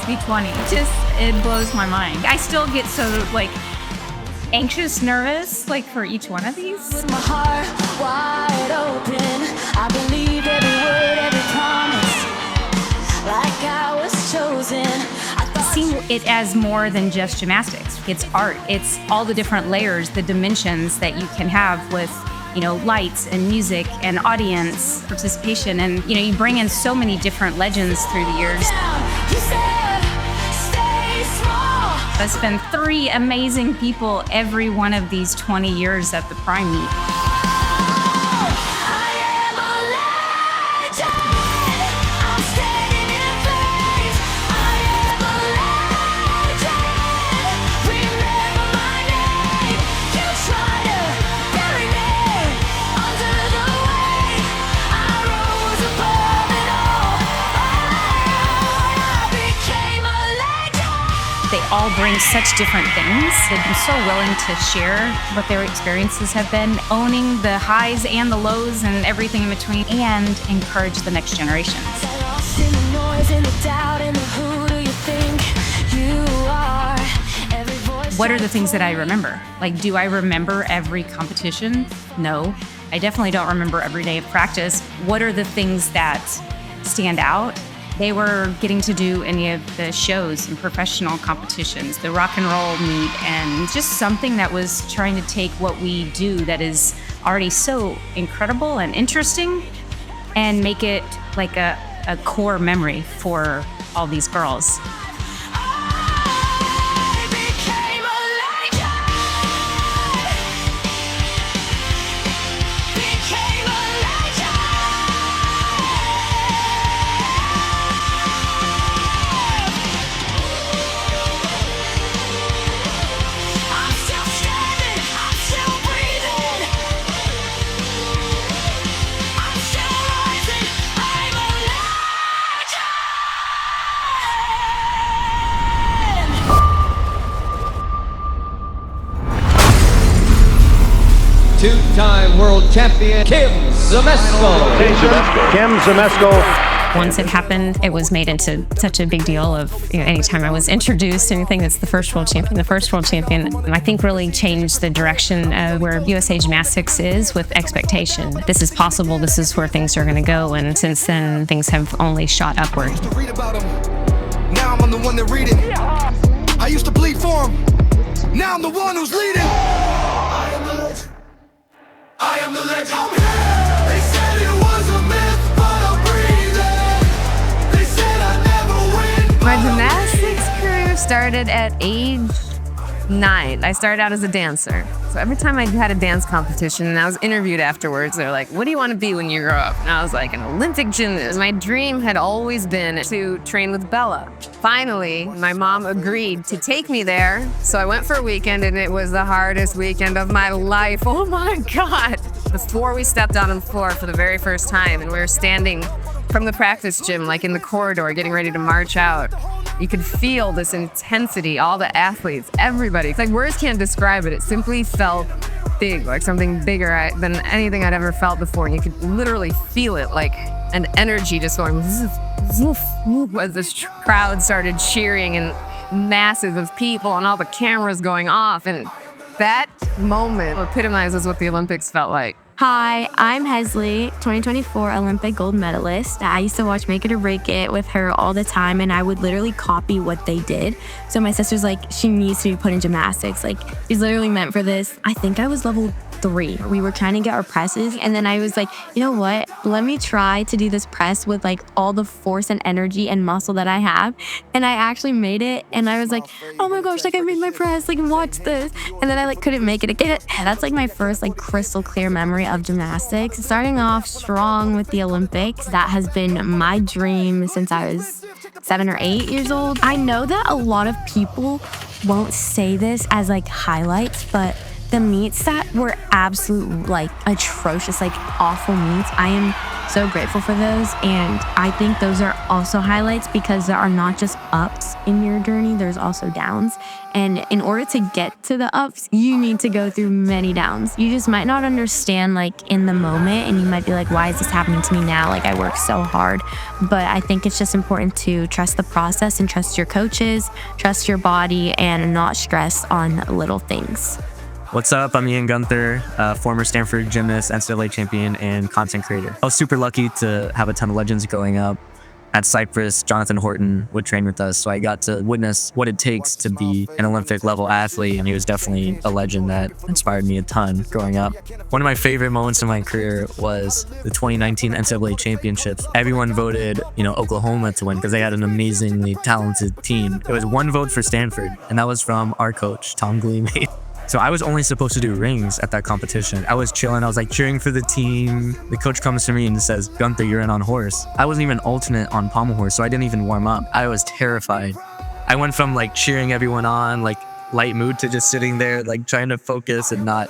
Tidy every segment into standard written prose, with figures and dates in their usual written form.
to be 20. It blows my mind. I still get so like anxious, nervous, like for each one of these. With my heart wide open, I believe every word, every promise, like I was chosen. See it as more than just gymnastics. It's art. It's all the different layers, the dimensions that you can have with, you know, lights and music and audience participation. And, you know, you bring in so many different legends through the years. There's been 3 amazing people every one of these 20 years at the Prime meet. They all bring such different things. They've been so willing to share what their experiences have been, owning the highs and the lows and everything in between, and encourage the next generations. What are the things that I remember? Like, do I remember every competition? No. I definitely don't remember every day of practice. What are the things that stand out? They were getting to do any of the shows and professional competitions, the rock and roll meet, and just something that was trying to take what we do that is already so incredible and interesting and make it like a core memory for all these girls. Two-time world champion Kim Zmeskal. Kim Zmeskal. Once it happened, it was made into such a big deal of, you know, anytime I was introduced to anything that's the first world champion, I think really changed the direction of where USA Gymnastics is with expectation. This is possible, this is where things are going to go, and since then, things have only shot upward. Now I'm the one that read it. I used to bleed for him. Now I'm the one who's leading. I am the legend. I am the legend. I'm here. They said it was a myth, but I'm breathing. They said I never win. My gymnastics career started at age 9. I started out as a dancer. So every time I had a dance competition and I was interviewed afterwards, they're like, what do you want to be when you grow up? And I was like, an Olympic gymnast. My dream had always been to train with Bella. Finally, my mom agreed to take me there. So I went for a weekend and it was the hardest weekend of my life. Oh my God. Before we stepped out on the floor for the very first time and we were standing from the practice gym, like in the corridor, getting ready to march out, you could feel this intensity, all the athletes, everybody. It's like words can't describe it. It simply felt big, like something bigger than anything I'd ever felt before. And you could literally feel it, like an energy just going zoof, zoof, zoof, as this crowd started cheering and masses of people and all the cameras going off. And that moment epitomizes what the Olympics felt like. Hi, I'm Hezly, 2024 Olympic gold medalist. I used to watch Make It or Break It with her all the time, and I would literally copy what they did. So my sister's like, she needs to be put in gymnastics. Like, she's literally meant for this. I think I was level 3. We were trying to get our presses, and then I was like, you know what? Let me try to do this press with like all the force and energy and muscle that I have. And I actually made it, and I was like, oh my gosh, like I made my press, like watch this. And then I like couldn't make it again. That's like my first like crystal clear memory of gymnastics. Starting off strong with the Olympics, that has been my dream since I was 7 or 8 years old. I know that a lot of people won't say this as like highlights, but the meets that were absolute, like, atrocious, like, awful meets, I am so grateful for those. And I think those are also highlights because there are not just ups in your journey, there's also downs. And in order to get to the ups, you need to go through many downs. You just might not understand, like, in the moment, and you might be like, why is this happening to me now? Like, I work so hard. But I think it's just important to trust the process and trust your coaches, trust your body, and not stress on little things. What's up? I'm Ian Gunther, former Stanford gymnast, NCAA champion, and content creator. I was super lucky to have a ton of legends growing up. At Cypress, Jonathan Horton would train with us, so I got to witness what it takes to be an Olympic level athlete, and he was definitely a legend that inspired me a ton growing up. One of my favorite moments in my career was the 2019 NCAA championships. Everyone voted, Oklahoma to win because they had an amazingly talented team. It was one vote for Stanford, and that was from our coach, Tom Gleamy. So I was only supposed to do rings at that competition. I was chilling. I was like cheering for the team. The coach comes to me and says, "Gunther, you're in on horse." I wasn't even alternate on pommel horse, so I didn't even warm up. I was terrified. I went from like cheering everyone on, like light mood, to just sitting there, like trying to focus and not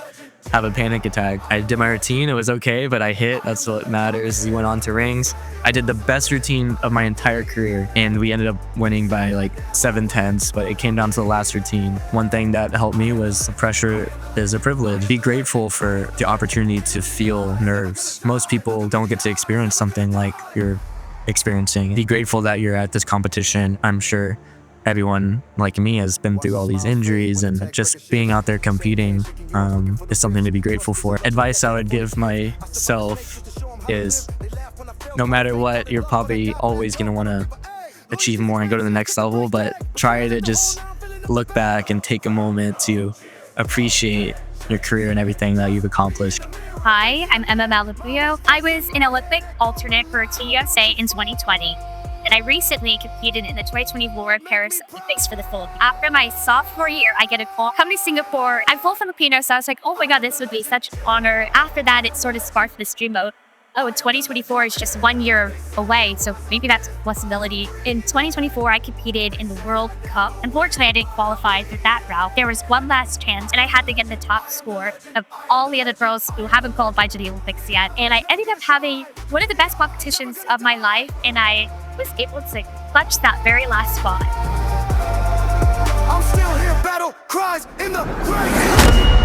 have a panic attack. I did my routine. It was okay, but I hit. That's what matters. We went on to rings. I did the best routine of my entire career, and we ended up winning by like 7/10, but it came down to the last routine. One thing that helped me was pressure is a privilege. Be grateful for the opportunity to feel nerves. Most people don't get to experience something like you're experiencing. Be grateful that you're at this competition. I'm sure everyone like me has been through all these injuries, and just being out there competing is something to be grateful for. Advice I would give myself is, no matter what, you're probably always going to want to achieve more and go to the next level, but try to just look back and take a moment to appreciate your career and everything that you've accomplished. Hi, I'm Emma Malabuyo. I was an Olympic alternate for Team USA in 2020. And I recently competed in the 2024 Paris Olympics for the Philippines. After my sophomore year, I get a call, come to Singapore. I'm full Filipino, so I was like, oh my God, this would be such an honor. After that, it sort of sparked this dream of, 2024 is just 1 year away, so maybe that's a possibility. In 2024, I competed in the World Cup. Unfortunately, I didn't qualify for that route. There was one last chance, and I had to get the top score of all the other girls who haven't qualified to the Olympics yet. And I ended up having one of the best competitions of my life, and I was able to clutch that very last spot. I'm still here, battle cries in the grave.